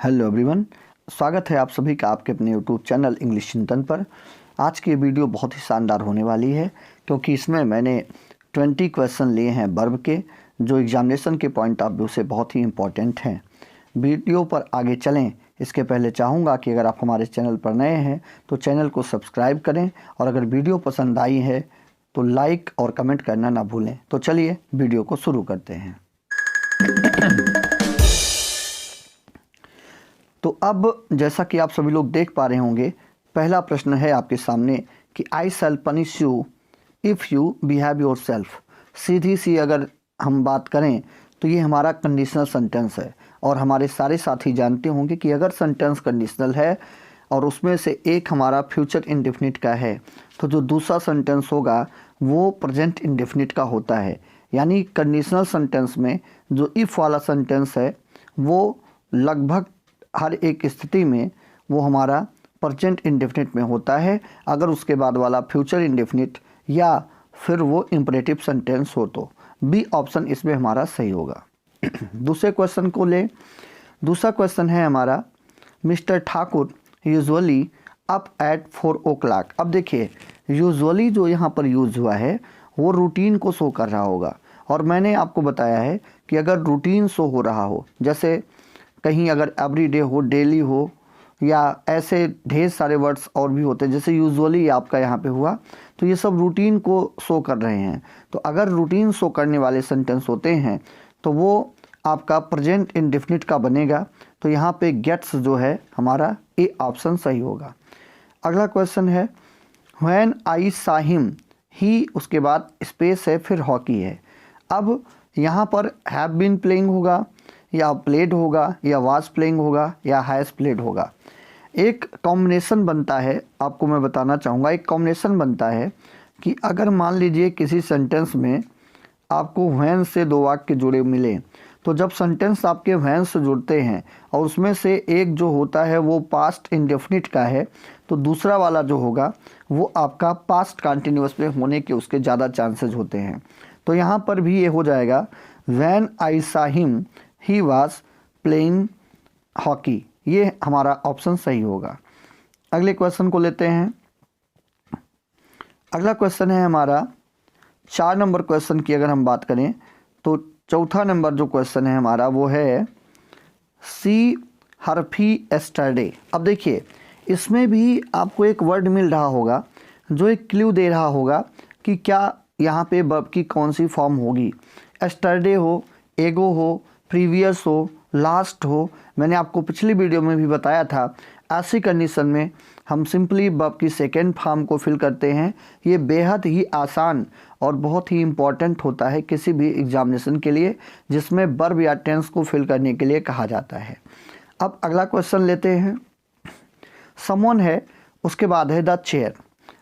Hello everyone, स्वागत है आप सभी का आपके अपने यूट्यूब चैनल इंग्लिश चिंतन पर। आज की वीडियो बहुत ही शानदार होने वाली है क्योंकि इसमें मैंने 20 क्वेश्चन लिए हैं वर्ब के, जो एग्जामिनेशन के पॉइंट ऑफ व्यू से बहुत ही इम्पोर्टेंट हैं। वीडियो पर आगे चलें इसके पहले चाहूँगा कि अगर आप हमारे चैनल पर नए हैं तो चैनल को सब्सक्राइब करें और अगर वीडियो पसंद आई है तो लाइक और कमेंट करना ना भूलें। तो चलिए वीडियो को शुरू करते हैं। तो अब जैसा कि आप सभी लोग देख पा रहे होंगे, पहला प्रश्न है आपके सामने कि I shall punish you if you behave yourself. सीधी सी अगर हम बात करें तो ये हमारा कंडीशनल सेंटेंस है और हमारे सारे साथी जानते होंगे कि अगर सेंटेंस कंडीशनल है और उसमें से एक हमारा फ्यूचर इंडेफिनिट का है तो जो दूसरा सेंटेंस होगा वो प्रेजेंट इंडेफिनिट का होता है। यानी कंडीशनल सेंटेंस में जो इफ़ वाला सेंटेंस है वो लगभग हर एक स्थिति में वो हमारा प्रेजेंट इंडेफिनिट में होता है, अगर उसके बाद वाला फ्यूचर इंडेफिनिट या फिर वो इम्परेटिव सेंटेंस हो तो बी ऑप्शन इसमें हमारा सही होगा। दूसरे क्वेश्चन को ले। दूसरा क्वेश्चन है हमारा mister Thakur usually up at 4 o'clock। अब देखिए यूजुअली जो यहाँ पर यूज़ हुआ है वो रूटीन को शो कर रहा होगा और मैंने आपको बताया है कि अगर रूटीन शो हो रहा हो, जैसे कहीं अगर एवरीडे हो, डेली हो या ऐसे ढेर सारे वर्ड्स और भी होते हैं, जैसे यूजुअली आपका यहाँ पे हुआ तो ये सब रूटीन को शो कर रहे हैं। तो अगर रूटीन शो करने वाले सेंटेंस होते हैं तो वो आपका प्रेजेंट इंडेफिनिट का बनेगा। तो यहाँ पे गेट्स जो है हमारा ए ऑप्शन सही होगा। अगला क्वेश्चन है व्हेन आई सा हिम ही, उसके बाद स्पेस है फिर हॉकी है। अब यहाँ पर हैव बीन प्लेइंग होगा या प्लेड होगा या वाज प्लेइंग होगा या हैज़ प्लेड होगा। एक कॉम्बिनेशन बनता है, आपको मैं बताना चाहूँगा, एक कॉम्बिनेशन बनता है कि अगर मान लीजिए किसी सेंटेंस में आपको व्हेन से दो वाक्य जुड़े मिले तो जब सेंटेंस आपके व्हेन से जुड़ते हैं और उसमें से एक जो होता है वो पास्ट इंडेफिनिट का है तो दूसरा वाला जो होगा वो आपका पास्ट कंटिन्यूअस में होने के उसके ज़्यादा चांसेस होते हैं। तो यहाँ पर भी ये हो जाएगा व्हेन आई सा him he was playing hockey. ये हमारा ऑप्शन सही होगा। अगले क्वेश्चन को लेते हैं। अगला क्वेश्चन है हमारा 4 नंबर क्वेश्चन की अगर हम बात करें तो चौथा नंबर जो क्वेश्चन है हमारा वो है सी हरफी एस्टरडे। अब देखिए इसमें भी आपको एक वर्ड मिल रहा होगा जो एक क्लू दे रहा होगा कि क्या यहाँ पे वर्ब की कौन सी फॉर्म होगी। एस्टरडे हो, एगो हो, प्रीवियस हो, लास्ट हो। मैंने आपको पिछली वीडियो में भी बताया था ऐसी कंडीशन में हम सिंपली वर्ब की सेकेंड फॉर्म को फिल करते हैं। ये बेहद ही आसान और बहुत ही इम्पॉर्टेंट होता है किसी भी एग्जामिनेशन के लिए जिसमें वर्ब या टेंस को फिल करने के लिए कहा जाता है। अब अगला क्वेश्चन लेते हैं। समवन है, उसके बाद है द चेयर।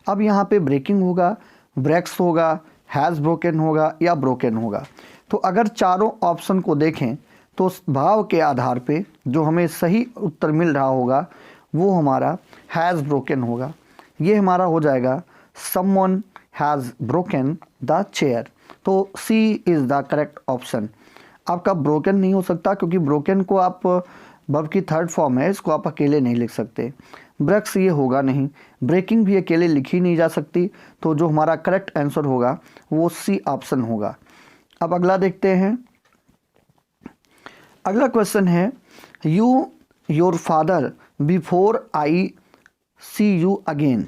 अब यहाँ पे ब्रेकिंग होगा, ब्रेक्स होगा, हैज़ ब्रोकन होगा या ब्रोकन होगा। तो अगर चारों ऑप्शन को देखें तो भाव के आधार पे जो हमें सही उत्तर मिल रहा होगा वो हमारा हैज़ ब्रोकन होगा। ये हमारा हो जाएगा someone has broken the chair. तो सी इज़ द करेक्ट ऑप्शन। आपका ब्रोकन नहीं हो सकता क्योंकि ब्रोकन को आप वर्ब की थर्ड फॉर्म है, इसको आप अकेले नहीं लिख सकते। ब्रेक्स ये होगा नहीं, ब्रेकिंग भी अकेले लिखी नहीं जा सकती। तो जो हमारा करेक्ट आंसर होगा वो सी ऑप्शन होगा। अब अगला देखते हैं। अगला क्वेश्चन है you your father before I see you again.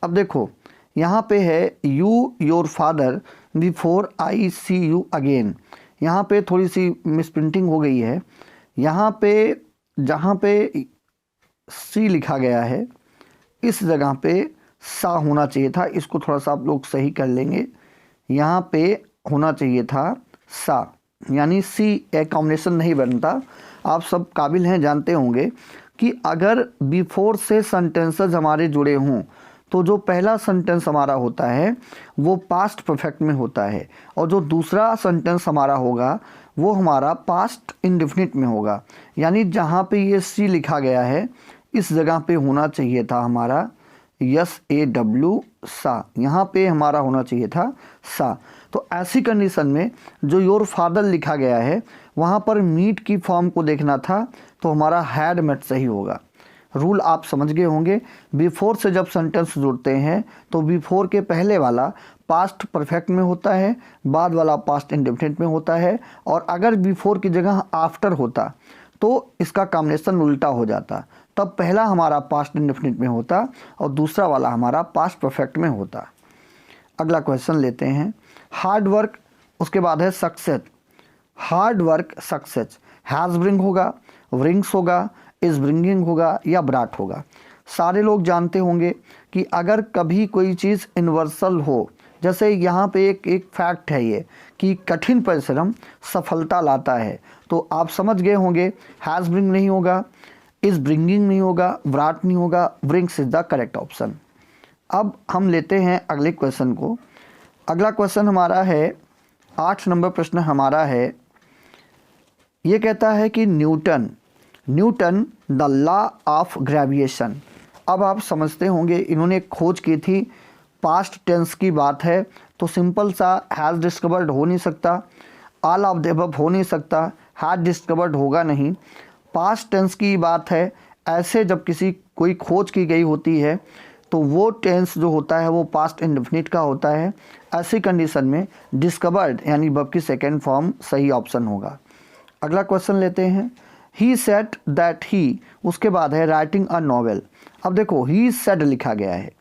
अब देखो यहाँ पे है you your father before I see you again. यहाँ पे थोड़ी सी मिसप्रिंटिंग हो गई है। यहाँ पे जहाँ पे सी लिखा गया है इस जगह पे सा होना चाहिए था। इसको थोड़ा सा आप लोग सही कर लेंगे। यहाँ पे होना चाहिए था सा, यानी सी एक कॉम्बिनेशन नहीं बनता। आप सब काबिल हैं, जानते होंगे कि अगर बिफोर से सेंटेंसेस हमारे जुड़े हों तो जो पहला सेंटेंस हमारा होता है वो पास्ट परफेक्ट में होता है और जो दूसरा सेंटेंस हमारा होगा वो हमारा पास्ट इंडेफिनिट में होगा। यानी जहाँ पे ये सी लिखा गया है इस जगह पे होना चाहिए था हमारा SAW सा। यहाँ पे हमारा होना चाहिए था सा। तो ऐसी कंडीशन में जो योर फादर लिखा गया है वहाँ पर मीट की फॉर्म को देखना था तो हमारा हैड मेट सही होगा। रूल आप समझ गए होंगे। बिफोर से जब सेंटेंस जुड़ते हैं तो बिफोर के पहले वाला पास्ट परफेक्ट में होता है, बाद वाला पास्ट इंडेफिनिट में होता है, और अगर बिफोर की जगह आफ्टर होता तो इसका कॉम्बिनेशन उल्टा हो जाता। तब पहला हमारा पास्ट इंडेफिनिट में होता और दूसरा वाला हमारा पास्ट परफेक्ट में होता। अगला क्वेश्चन लेते हैं। हार्ड वर्क, उसके बाद है success. Hard work success, has bring होगा, ब्रिंग्स होगा, इज़ ब्रिंगिंग होगा या ब्राट होगा। सारे लोग जानते होंगे कि अगर कभी कोई चीज़ इन्वर्सल हो, जैसे यहाँ पे एक फैक्ट है ये कि कठिन परिश्रम सफलता लाता है, तो आप समझ गए होंगे हैज़ ब्रिंग नहीं होगा, इज़ ब्रिंगिंग नहीं होगा, ब्राट नहीं होगा, brings is the correct option. अब हम लेते हैं अगले क्वेश्चन को। अगला क्वेश्चन हमारा है 8 नंबर प्रश्न हमारा है, ये कहता है कि Newton the law of gravitation. अब आप समझते होंगे इन्होंने एक खोज की थी, पास्ट टेंस की बात है, तो सिंपल सा हैज़ डिस्कवर्ड हो नहीं सकता, ऑल ऑफ द अबव हो नहीं सकता, हैड डिस्कवर्ड होगा नहीं। पास्ट टेंस की बात है, ऐसे जब कोई खोज की गई होती है तो वो टेंस जो होता है वो पास्ट इंडेफिनिट का होता है। ऐसी कंडीशन में डिस्कवर्ड यानी वर्ब की सेकेंड फॉर्म सही ऑप्शन होगा। अगला क्वेश्चन लेते हैं। ही सेड दैट ही, उसके बाद है राइटिंग अ नॉवेल। अब देखो ही सेड लिखा गया है,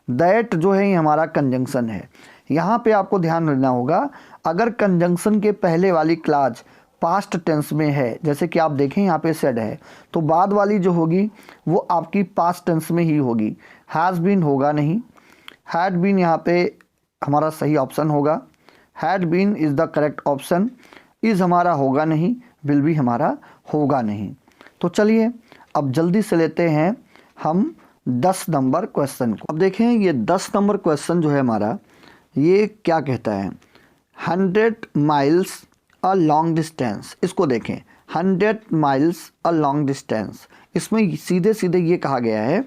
दैट जो है ये हमारा कंजंक्शन है। यहाँ पे आपको ध्यान रखना होगा, अगर कंजंक्शन के पहले वाली क्लाज पास्ट टेंस में है, जैसे कि आप देखें यहाँ पे सेड है, तो बाद वाली जो होगी वो आपकी पास्ट टेंस में ही होगी। हैज़ बीन होगा नहीं, हैड बीन यहाँ पे हमारा सही ऑप्शन होगा, had been is the correct option. Is हमारा होगा नहीं, विल भी हमारा होगा नहीं। तो चलिए अब जल्दी से लेते हैं हम 10 नंबर क्वेश्चन को। अब देखें ये 10 नंबर क्वेश्चन जो है हमारा, ये क्या कहता है, 100 माइल्स अ लॉन्ग डिस्टेंस। इसको देखें, 100 माइल्स अ लॉन्ग डिस्टेंस, इसमें सीधे सीधे ये कहा गया है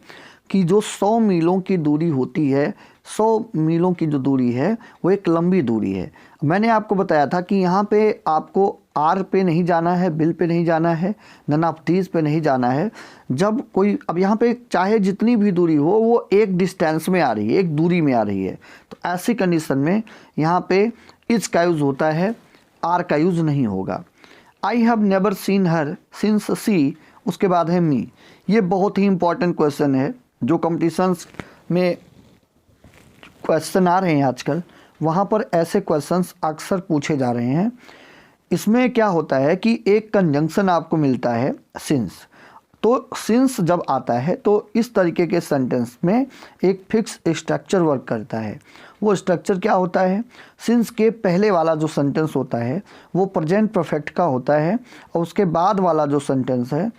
कि जो 100 मीलों की दूरी होती है, 100 मीलों की जो दूरी है वो एक लंबी दूरी है। मैंने आपको बताया था कि यहाँ पे आपको आर पे नहीं जाना है, बिल पे नहीं जाना है, नन ऑफ दीज पे नहीं जाना है। जब कोई, अब यहाँ पे चाहे जितनी भी दूरी हो वो एक डिस्टेंस में आ रही है, एक दूरी में आ रही है, तो ऐसी कंडीशन में यहाँ पे इज का यूज़ होता है, आर का यूज़ नहीं होगा। I have never seen her since सी, उसके बाद है मी। ये बहुत ही इंपॉर्टेंट क्वेश्चन है, जो कॉम्पिटिशन्स में क्वेश्चन आ रहे हैं आजकल, वहाँ पर ऐसे क्वेश्चंस अक्सर पूछे जा रहे हैं। इसमें क्या होता है कि एक कंजंक्शन आपको मिलता है सिंस, तो सिंस जब आता है तो इस तरीके के सेंटेंस में एक फिक्स स्ट्रक्चर वर्क करता है। वो स्ट्रक्चर क्या होता है, सिंस के पहले वाला जो सेंटेंस होता है वो प्रेजेंट परफेक्ट का होता है, और उसके बाद वाला जो सेंटेंस है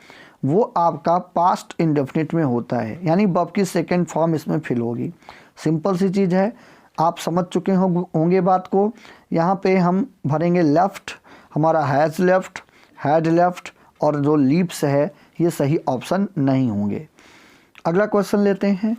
वो आपका पास्ट इंडेफिनिट में होता है, यानी वर्ब की सेकेंड फॉर्म इसमें फिल होगी। सिंपल सी चीज़ है, आप समझ चुके होंगे बात को। यहाँ पे हम भरेंगे लेफ़्ट, हमारा हैज़ लेफ़्ट, हैड लेफ़्ट, और जो लीप्स है ये सही ऑप्शन नहीं होंगे। अगला क्वेश्चन लेते हैं,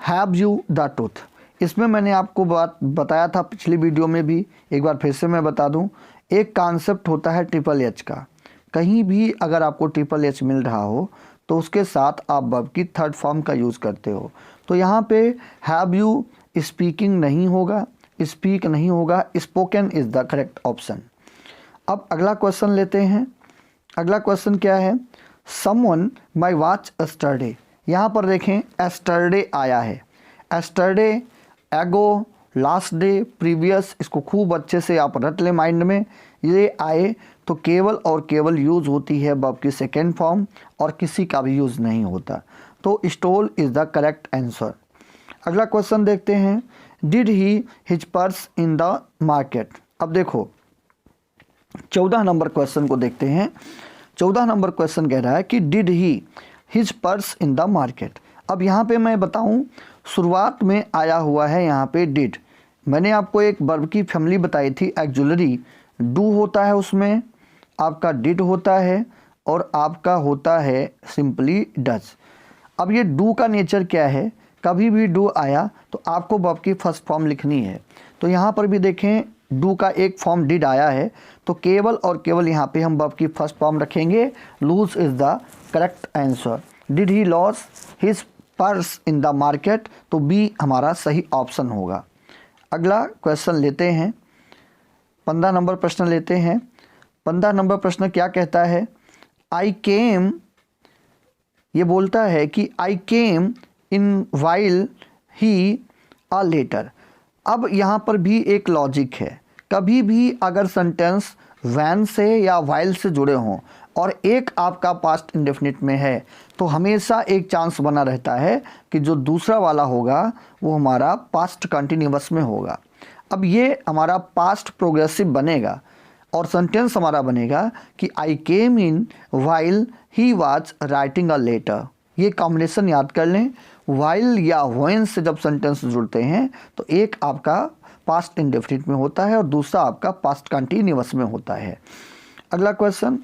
हैव यू द टूथ। इसमें मैंने आपको बात बताया था पिछली वीडियो में भी, एक बार फिर से मैं बता दूं, एक कॉन्सेप्ट होता है ट्रिपल एच का। कहीं भी अगर आपको ट्रिपल एच मिल रहा हो तो उसके साथ आप वर्ब की थर्ड फॉर्म का यूज़ करते हो। तो यहाँ पे हैव यू स्पीकिंग नहीं होगा, स्पीक नहीं होगा, spoken is the correct option. अब अगला क्वेश्चन लेते हैं। अगला क्वेश्चन क्या है, समवन माई वॉच एस्टरडे। यहाँ पर देखें एस्टरडे आया है, एस्टरडे, एगो, लास्ट डे, प्रीवियस, इसको खूब अच्छे से आप रट लें माइंड में। ये आए तो केवल और केवल यूज़ होती है वर्ब की सेकेंड फॉर्म, और किसी का भी यूज़ नहीं होता। तो stole is the correct answer. अगला क्वेश्चन देखते हैं, did he his purse in the market. अब देखो 14 नंबर क्वेश्चन को देखते हैं। 14 नंबर क्वेश्चन कह रहा है कि did he his purse in the market. अब यहाँ पे मैं बताऊँ, शुरुआत में आया हुआ है यहाँ पे डिड। मैंने आपको एक वर्ब की फैमिली बताई थी, एक्जुलरी, डू होता है उसमें, आपका डिड होता है, और आपका होता है सिंपली डज। अब ये डू का नेचर क्या है, कभी भी डू आया तो आपको वर्ब की फर्स्ट फॉर्म लिखनी है। तो यहाँ पर भी देखें डू का एक फॉर्म डिड आया है, तो केवल और केवल यहाँ पे हम वर्ब की फर्स्ट फॉर्म रखेंगे, lose is the correct answer. Did he loss his purse in the market, तो बी हमारा सही ऑप्शन होगा। अगला क्वेश्चन लेते हैं, 15 नंबर प्रश्न लेते हैं। 15 नंबर प्रश्न क्या कहता है? आई केम, ये बोलता है कि I came in while he a letter. अब यहाँ पर भी एक लॉजिक है, कभी भी अगर सेंटेंस वैन से या वाइल से जुड़े हों और एक आपका पास्ट इंडेफिनिट में है, तो हमेशा एक चांस बना रहता है कि जो दूसरा वाला होगा वो हमारा पास्ट कंटिन्यूअस में होगा। अब ये हमारा पास्ट प्रोग्रेसिव बनेगा और सेंटेंस हमारा बनेगा कि I came in while he was writing a letter. ये कॉम्बिनेशन याद कर लें, वाइल या व्हेन से जब सेंटेंस जुड़ते हैं तो एक आपका पास्ट इंडेफिनिट में होता है और दूसरा आपका पास्ट कंटिन्यूअस में होता है। अगला question,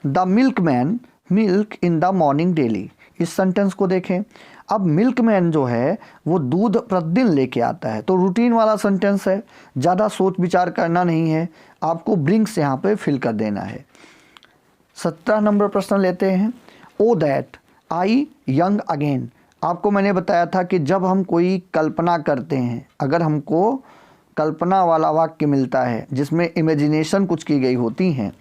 the milkman milk in the morning daily. इस सेंटेंस को देखें। अब मिल्कमैन जो है वो दूध प्रतिदिन लेके आता है, तो रूटीन वाला सेंटेंस है, ज़्यादा सोच विचार करना नहीं है, आपको ब्रिंग्स यहाँ पे फिल कर देना है। 17 नंबर प्रश्न लेते हैं। ओ दैट आई यंग अगेन। आपको मैंने बताया था कि जब हम कोई कल्पना करते हैं, अगर हमको कल्पना वाला वाक्य मिलता है जिसमें इमेजिनेशन कुछ की गई होती हैं,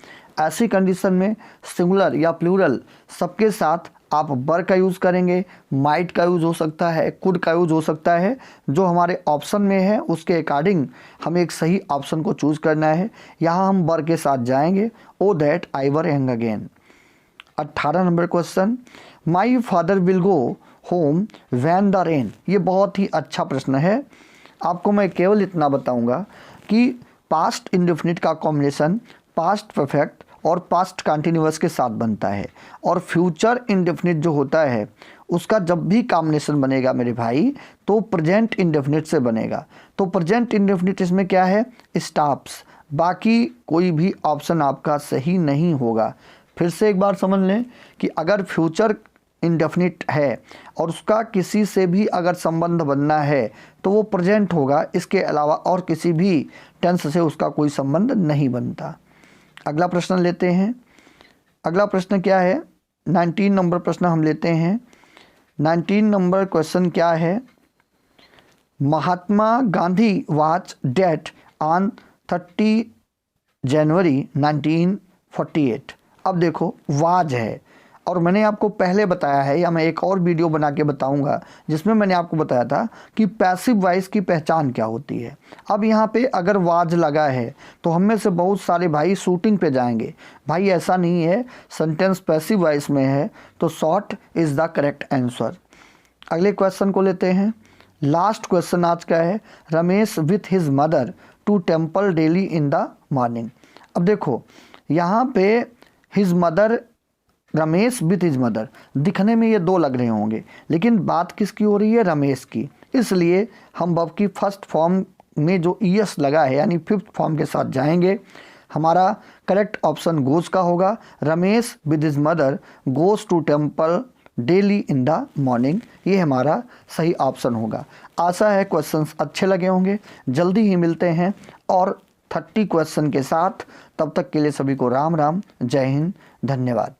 ऐसी कंडीशन में सिंगुलर या प्लूरल सबके साथ आप वर का यूज़ करेंगे, माइट का यूज़ हो सकता है, कुड का यूज़ हो सकता है। जो हमारे ऑप्शन में है उसके अकॉर्डिंग हमें एक सही ऑप्शन को चूज़ करना है। यहाँ हम वर के साथ जाएंगे, oh that I were young again. 18 number question, my father will go home when the rain. ये बहुत ही अच्छा प्रश्न है। आपको मैं केवल इतना बताऊंगा कि पास्ट इंडेफिनिट का कॉम्बिनेशन पास्ट परफेक्ट और पास्ट कंटिन्यूअस के साथ बनता है, और फ्यूचर इंडेफिनिट जो होता है उसका जब भी कॉम्बिनेशन बनेगा मेरे भाई तो प्रेजेंट इंडेफिनिट से बनेगा। तो प्रेजेंट इंडेफिनिट इसमें क्या है? स्टॉप्स। बाकी कोई भी ऑप्शन आपका सही नहीं होगा। फिर से एक बार समझ लें कि अगर फ्यूचर इंडेफिनिट है और उसका किसी से भी अगर संबंध बनना है तो वो प्रेजेंट होगा, इसके अलावा और किसी भी टेंस से उसका कोई संबंध नहीं बनता। अगला प्रश्न लेते हैं। अगला प्रश्न क्या है? 19 नंबर प्रश्न हम लेते हैं। 19 नंबर क्वेश्चन क्या है? Mahatma Gandhi was dead on 30 जनवरी 1948। अब देखो वाज है, और मैंने आपको पहले बताया है, या मैं एक और वीडियो बना के बताऊंगा जिसमें मैंने आपको बताया था कि पैसिव वॉइस की पहचान क्या होती है। अब यहाँ पे अगर वाज लगा है तो हम में से बहुत सारे भाई शूटिंग पे जाएंगे। भाई ऐसा नहीं है, सेंटेंस पैसिव वॉइस में है तो short is the correct answer. अगले क्वेश्चन को लेते हैं। लास्ट क्वेश्चन आज का है, Ramesh with his mother to temple daily in the morning. अब देखो यहाँ पे his mother, Ramesh with his mother, दिखने में ये दो लग रहे होंगे, लेकिन बात किसकी हो रही है? रमेश की। इसलिए हम वर्ब की फर्स्ट फॉर्म में जो ईएस लगा है यानी फिफ्थ फॉर्म के साथ जाएंगे। हमारा करेक्ट ऑप्शन गोज का होगा, Ramesh with his mother goes to temple daily in the morning. ये हमारा सही ऑप्शन होगा। आशा है क्वेश्चंस अच्छे लगे होंगे। जल्दी ही मिलते हैं और 30 क्वेश्चन के साथ। तब तक के लिए सभी को राम राम, जय हिंद, धन्यवाद।